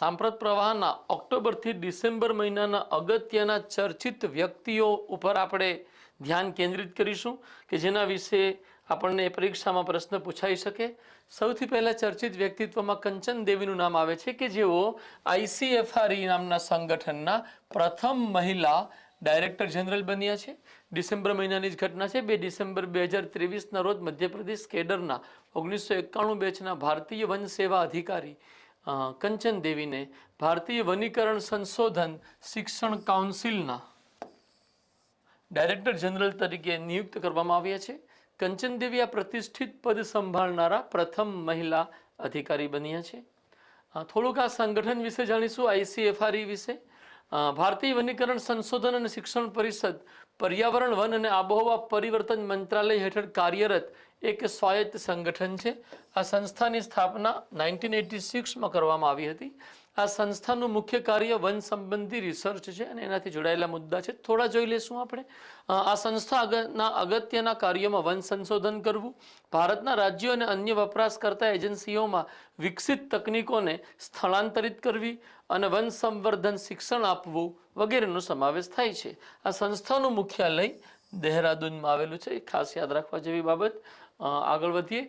સાંપ્રત પ્રવાહના ઓક્ટોબરથી ડિસેમ્બર મહિનાના અગત્યના ચર્ચિત વ્યક્તિઓ ઉપર આપણે ધ્યાન કેન્દ્રિત કરીશું કે જેના વિશે આપણને પરીક્ષામાં પ્રશ્ન પૂછાઈ શકે. સૌથી પહેલાં ચર્ચિત વ્યક્તિત્વમાં કંચન દેવીનું નામ આવે છે કે જેઓ ICFRE નામના સંગઠનના પ્રથમ મહિલા ડાયરેક્ટર જનરલ બન્યા છે. ડિસેમ્બર મહિનાની જ ઘટના છે. 2 ડિસેમ્બર 2023ના રોજ મધ્યપ્રદેશ કેડરના 1991 બેચના ભારતીય વન સેવા અધિકારી કંચન દેવીને ભારતીય વનીકરણ સંશોધન શિક્ષણ કાઉન્સિલના ડાયરેક્ટર જનરલ તરીકે નિયુક્ત કરવામાં આવ્યા છે. કંચન દેવી આ પ્રતિષ્ઠિત પદ સંભાળનારા પ્રથમ મહિલા અધિકારી બન્યા છે. થોડુંક આ સંગઠન વિશે જાણીશું. ICFRE વિશે. ભારતીય વનીકરણ સંશોધન અને શિક્ષણ પરિષદ પર્યાવરણ વન અને આબોહવા પરિવર્તન મંત્રાલય હેઠળ કાર્યરત એક સ્વાયત્ત સંગઠન છે. આ સંસ્થાની સ્થાપના 1986માં કરવામાં આવી હતી. આ સંસ્થાનું મુખ્ય કાર્ય વન સંબંધી રિસર્ચ છે અને એનાથી જોડાયેલા મુદ્દા છે. થોડા જોઈ લઈશું આપણે. આ સંસ્થાના અગત્યના કાર્યોમાં વન સંશોધન કરવું, ભારતના રાજ્યો અને અન્ય વપરાશકર્તા એજન્સીઓમાં વિકસિત તકનીકોને સ્થળાંતરિત કરવી અને વન સંવર્ધન શિક્ષણ આપવું વગેરેનો સમાવેશ થાય છે. આ સંસ્થાનું મુખ્યાલય દહેરાદૂનમાં આવેલું છે. ખાસ યાદ રાખવા જેવી બાબત. આગળ વધીએ.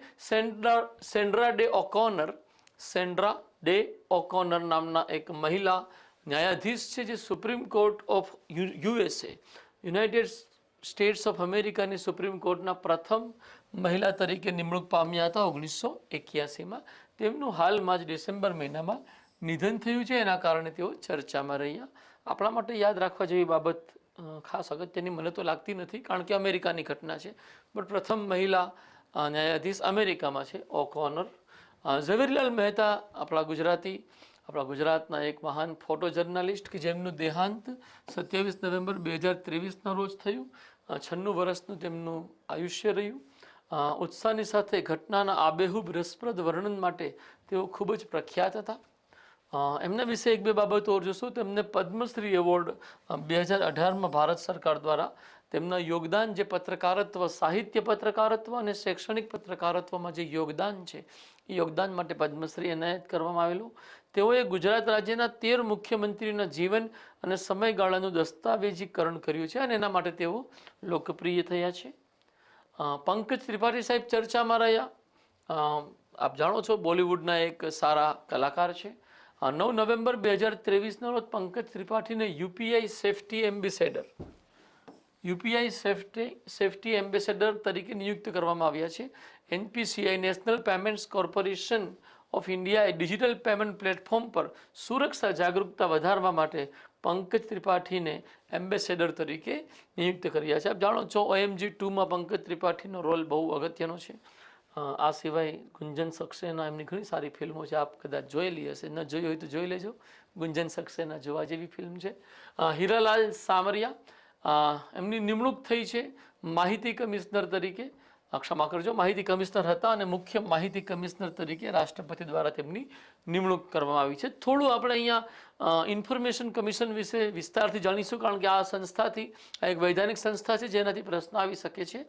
સેન્ડ્રા ડે ઓકોનર નામના એક મહિલા ન્યાયાધીશ છે જે supreme court of USA United states of અમેરિકાની સુપ્રીમ કોર્ટના પ્રથમ મહિલા તરીકે નિમણૂક પામ્યા હતા 1981માં. તેમનું હાલમાં જ ડિસેમ્બર મહિનામાં નિધન થયું છે. એના કારણે તેઓ ચર્ચામાં રહ્યા. આપણા માટે યાદ રાખવા જેવી બાબત ખાસ અગત્યની મને તો લાગતી નથી કારણ કે અમેરિકાની ઘટના છે. પણ પ્રથમ મહિલા ન્યાયાધીશ અમેરિકામાં છે ઓકોનર. ઝવેરીલાલ મહેતા આપણા ગુજરાતના એક મહાન ફોટો જર્નાલિસ્ટ કે જેમનું દેહાંત 27 નવેમ્બર 2023ના રોજ થયું. 96 વર્ષનું તેમનું આયુષ્ય રહ્યું. ઉત્સાહની સાથે ઘટનાના આબેહૂબ રસપ્રદ વર્ણન માટે તેઓ ખૂબ જ પ્રખ્યાત હતા. એમના વિશે એક બે બાબતો ઓર જોશું. તેમને પદ્મશ્રી એવોર્ડ 2018માં ભારત સરકાર દ્વારા તેમના યોગદાન જે પત્રકારત્વ, સાહિત્ય પત્રકારત્વ અને શૈક્ષણિક પત્રકારત્વમાં જે યોગદાન છે એ યોગદાન માટે પદ્મશ્રી એનાયત કરવામાં આવેલું. તેઓએ ગુજરાત રાજ્યના 13 મુખ્યમંત્રીના જીવન અને સમયગાળાનું દસ્તાવેજીકરણ કર્યું છે અને એના માટે તેઓ લોકપ્રિય થયા છે. પંકજ ત્રિપાઠી સાહેબ ચર્ચામાં રહ્યા. આપ જાણો છો બોલિવૂડના એક સારા કલાકાર છે. 9 નવેમ્બર 2023ના રોજ પંકજ ત્રિપાઠીને UPI સેફ્ટી એમ્બેસેડર તરીકે નિયુક્ત કરવામાં આવ્યા છે. NPCI national payments corporation of ઇન્ડિયાએ ડિજિટલ પેમેન્ટ પ્લેટફોર્મ પર સુરક્ષા જાગૃતતા વધારવા માટે પંકજ ત્રિપાઠીને એમ્બેસેડર તરીકે નિયુક્ત કર્યા છે. આપ જાણો છો OMG2માં પંકજ ત્રિપાઠીનો રોલ બહુ અગત્યનો છે. આ સિવાય ગુંજન સક્સેના એમની ઘણી સારી ફિલ્મો છે. આપ કદાચ જોયેલી હશે, ન જોઈ હોય તો જોઈ લેજો. ગુંજન સક્સેના જોવા જેવી ફિલ્મ છે. હીરાલાલ સામરિયા એમની નિમણૂક થઈ છે માહિતી કમિશનર તરીકે. ક્ષમા કરજો, માહિતી કમિશનર હતા અને મુખ્ય માહિતી કમિશનર તરીકે રાષ્ટ્રપતિ દ્વારા તેમની નિમણૂક કરવામાં આવી છે. થોડું આપણે અહીંયા ઇન્ફોર્મેશન કમિશન વિશે વિસ્તારથી જાણીશું કારણ કે આ સંસ્થાથી એક વૈધાનિક સંસ્થા છે જેનાથી પ્રશ્ન આવી શકે છે.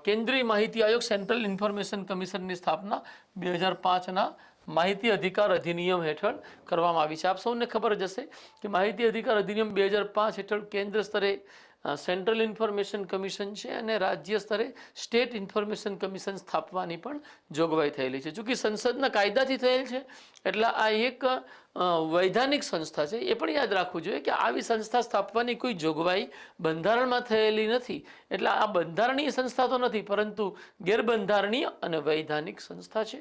કેન્દ્રીય માહિતી આયોગ સેન્ટ્રલ ઇન્ફોર્મેશન કમિશનની સ્થાપના 2005ના માહિતી અધિકાર અધિનિયમ હેઠળ કરવામાં આવી છે. આપ સૌને ખબર જ હશે કે માહિતી અધિકાર અધિનિયમ 2005 હેઠળ કેન્દ્ર સ્તરે સેન્ટ્રલ ઇન્ફોર્મેશન કમિશન છે અને રાજ્ય સ્તરે સ્ટેટ ઇન્ફોર્મેશન કમિશન સ્થાપવાની પણ જોગવાઈ થયેલી છે. જોકે સંસદના કાયદાથી થયેલ છે એટલે આ એક વૈધાનિક સંસ્થા છે. એ પણ યાદ રાખવું જોઈએ કે આવી સંસ્થા સ્થાપવાની કોઈ જોગવાઈ બંધારણમાં થયેલી નથી. એટલે આ બંધારણીય સંસ્થા તો નથી પરંતુ ગેરબંધારણીય અને વૈધાનિક સંસ્થા છે.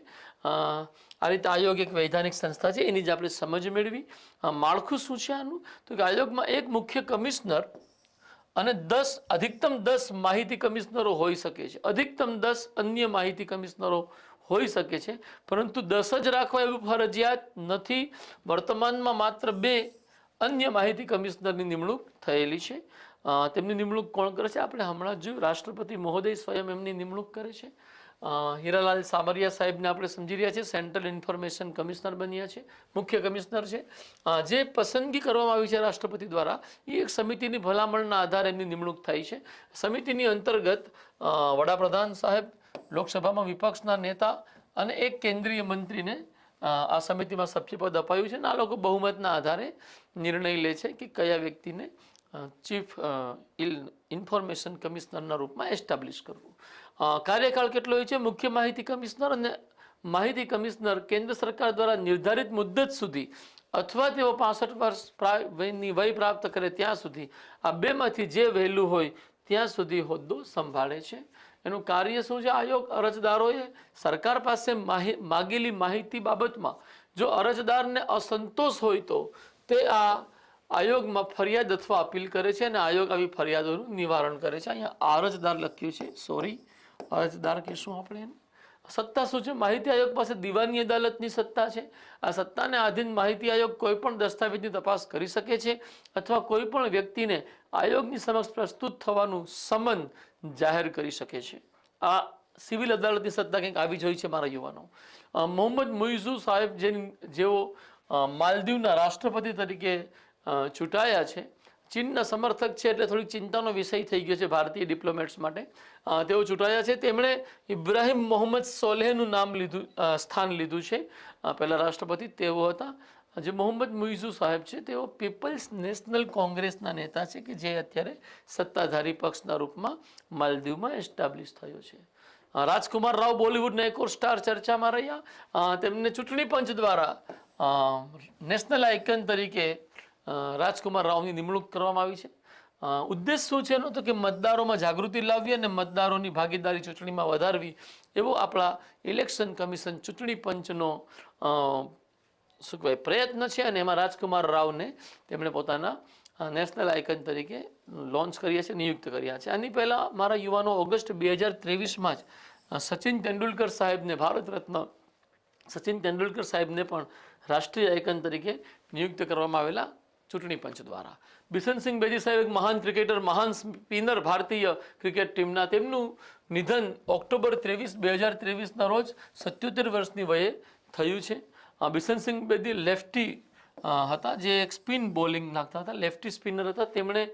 આ રીતે આયોગ એક વૈધાનિક સંસ્થા છે, એની જ આપણે સમજ મેળવી. માળખું શું છે આનું? તો કે આયોગમાં એક મુખ્ય કમિશનર અને અધિકતમ 10 માહિતી કમિશનરો હોઈ શકે છે. અધિકતમ 10 અન્ય માહિતી કમિશનરો હોઈ શકે છે પરંતુ 10 જ રાખવા એવું ફરજિયાત નથી. વર્તમાનમાં માત્ર 2 અન્ય માહિતી કમિશનરની નિમણૂક થયેલી છે. તેમની નિમણૂક કોણ કરે છે? આપણે હમણાં જ રાષ્ટ્રપતિ મહોદય સ્વયં એમની નિમણૂક કરે છે. હીરાલાલ સામરિયા સાહેબને આપણે સમજી રહ્યા છીએ સેન્ટ્રલ ઇન્ફોર્મેશન કમિશનર બન્યા છે, મુખ્ય કમિશનર છે. જે પસંદગી કરવામાં આવી છે રાષ્ટ્રપતિ દ્વારા એ એક સમિતિની ભલામણના આધારે એમની નિમણૂક થાય છે. સમિતિની અંતર્ગત વડાપ્રધાન સાહેબ, લોકસભામાં વિપક્ષના નેતા અને એક કેન્દ્રીય મંત્રીને આ સમિતિમાં સભ્યપદ અપાયું છે અને આ લોકો બહુમતના આધારે નિર્ણય લે છે કે કયા વ્યક્તિને ચીફ ઇન્ફોર્મેશન કમિશનરના રૂપમાં એસ્ટાબ્લિશ કરવું. કાર્યકાળ કેટલો હોય છે? મુખ્ય માહિતી કમિશનર અને માહિતી કમિશનર કેન્દ્ર સરકાર દ્વારા નિર્ધારિત મુદ્દત સુધી અથવા તેઓ 65 વર્ષની વય પ્રાપ્ત કરે ત્યાં સુધી, આ બેમાંથી જે વહેલું હોય ત્યાં સુધી હોદ્દો સંભાળે છે. એનું કાર્ય શું છે? આયોગ અરજદારોએ સરકાર પાસે માગેલી માહિતી બાબતમાં જો અરજદારને અસંતોષ હોય તો તે આ આયોગમાં ફરિયાદ અથવા અપીલ કરે છે અને આયોગ આવી ફરિયાદોનું નિવારણ કરે છે. અહીંયા અરજદાર લખ્યું છે, અરજદાર કહીશું આપણે એને. સત્તા શું છે? માહિતી આયોગ પાસે દીવાની અદાલતની સત્તા છે. આ સત્તાને આધીન માહિતી આયોગ કોઈ પણ દસ્તાવેજની તપાસ કરી શકે છે અથવા કોઈ પણ વ્યક્તિને આયોગની સમક્ષ પ્રસ્તુત થવાનું સમન જાહેર કરી શકે છે. આ સિવિલ અદાલતની સત્તા કંઈક આવી જ હોય છે મારા યુવાનો. મોહમ્મદ મુઇઝુ સાહેબ જેઓ માલદીવના રાષ્ટ્રપતિ તરીકે ચૂંટાયા છે, ચીનના સમર્થક છે એટલે થોડીક ચિંતાનો વિષય થઈ ગયો છે ભારતીય ડિપ્લોમેટ્સ માટે. તેઓ ચૂંટાયા છે. તેમણે ઇબ્રાહિમ મોહમ્મદ સોલેહનું સ્થાન લીધું છે. પહેલા રાષ્ટ્રપતિ તેઓ હતા. જે મોહમ્મદ મુઇઝુ સાહેબ છે તેઓ પીપલ્સ નેશનલ કોંગ્રેસના નેતા છે કે જે અત્યારે સત્તાધારી પક્ષના રૂપમાં માલદીવમાં એસ્ટાબ્લિશ થયો છે. રાજકુમાર રાવ બોલિવૂડના એક ઓર સ્ટાર ચર્ચામાં રહ્યા. તેમને ચૂંટણી પંચ દ્વારા નેશનલ આઇકન તરીકે રાજકુમાર રાવની નિમણૂક કરવામાં આવી છે. ઉદ્દેશ શું છે એનો? તો કે મતદારોમાં જાગૃતિ લાવવી અને મતદારોની ભાગીદારી ચૂંટણીમાં વધારવી એવો આપણા ઇલેક્શન કમિશન ચૂંટણી પંચનો શું કહેવાય પ્રયત્ન છે. અને એમાં રાજકુમાર રાવને તેમણે પોતાના નેશનલ આઇકન તરીકે લોન્ચ કર્યા છે, નિયુક્ત કર્યા છે. આની પહેલાં મારા યુવાનો ઓગસ્ટ 2023માં જ સચિન તેંડુલકર સાહેબને, ભારત રત્ન સચિન તેંડુલકર સાહેબને પણ રાષ્ટ્રીય આઇકન તરીકે નિયુક્ત કરવામાં આવેલા ચૂંટણી પંચ દ્વારા. બિશનસિંહ બેદી સાહેબ એક મહાન ક્રિકેટર, મહાન સ્પિનર ભારતીય ક્રિકેટ ટીમના, તેમનું નિધન ઓક્ટોબર 23, 2023ના રોજ 77 વર્ષની વયે થયું છે. બિશનસિંહ બેદી લેફ્ટી હતા, જે એક સ્પિન બોલિંગ નાખતા હતા, લેફ્ટી સ્પિનર હતા. તેમણે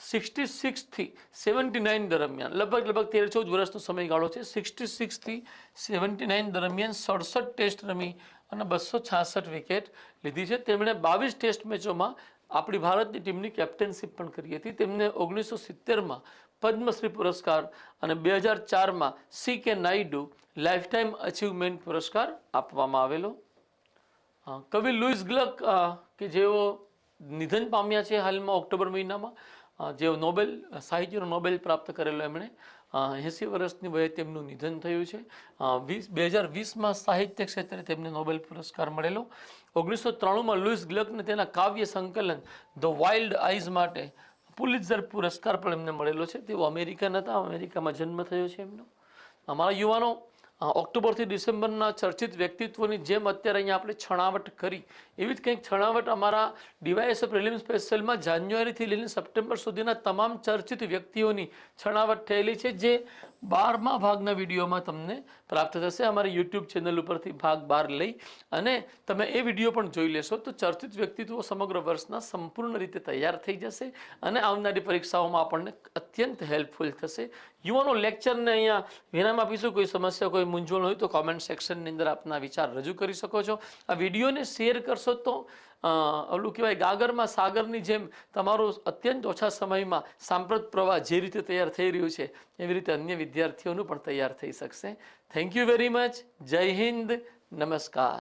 66 થી 79 દરમિયાન લગભગ 13-14 વર્ષનો સમયગાળો છે. 66 થી 79 દરમિયાન 67 ટેસ્ટ રમી અને 266 વિકેટ લીધી છે. તેમણે 22 ટેસ્ટ મેચોમાં આપણી ભારતની ટીમની કેપ્ટનશીપ પણ કરી હતી. તેમને 1970માં પદ્મશ્રી પુરસ્કાર અને 2004માં CK Naidu life time achievement પુરસ્કાર આપવામાં આવેલો. કવિ લુઈસ ગ્લક કે જેઓ નિધન પામ્યા છે હાલમાં ઓક્ટોબર મહિનામાં, જેઓ સાહિત્યનો નોબેલ પ્રાપ્ત કરેલો, એમણે 80 વર્ષની વયે તેમનું નિધન થયું છે. 2020માં સાહિત્ય ક્ષેત્રે તેમને નોબેલ પુરસ્કાર મળેલો. 1993માં લુઈસ ગ્લકને તેના કાવ્ય સંકલન ધ વાઇલ્ડ આઈઝ માટે પુલિત્ઝર પુરસ્કાર પણ એમને મળેલો છે. તેઓ અમેરિકન હતા, અમેરિકામાં જન્મ થયો છે એમનો. અમારા યુવાનો, ઓક્ટોબરથી ડિસેમ્બરના ચર્ચિત વ્યક્તિત્વોની જેમ અત્યારે અહીંયા આપણે છણાવટ કરી, એવી જ કંઈક છણાવટ અમારા DYSA પ્રિલિમ્સ સ્પેશિયલમાં જાન્યુઆરીથી લઈને સપ્ટેમ્બર સુધીના તમામ ચર્ચિત વ્યક્તિઓની છણાવટ થયેલી છે, જે 12મા ભાગના વિડીયોમાં તમને પ્રાપ્ત થશે. અમારી યુટ્યુબ ચેનલ ઉપરથી ભાગ 12 લઈ અને તમે એ વિડીયો પણ જોઈ લેશો તો ચર્ચિત વ્યક્તિત્વો સમગ્ર વર્ષના સંપૂર્ણ રીતે તૈયાર થઈ જશે અને આવનારી પરીક્ષાઓમાં આપણને અત્યંત હેલ્પફુલ થશે. યુવાનો, લેક્ચરને અહીંયા વિરામ આપીશું. કોઈ સમસ્યા, કોઈ મૂંઝવણ હોય તો કોમેન્ટ સેક્શનની અંદર આપના વિચાર રજૂ કરી શકો છો. આ વિડીયોને શેર કરશો તો ઓલું કહેવાય ગાગરમાં સાગરની જેમ તમારું અત્યંત ઓછા સમયમાં સાંપ્રત પ્રવાહ જે રીતે તૈયાર થઈ રહ્યું છે એવી રીતે અન્ય વિદ્યાર્થીઓનું પણ તૈયાર થઈ શકશે. Thank you very much. જય હિન્દ. નમસ્કાર.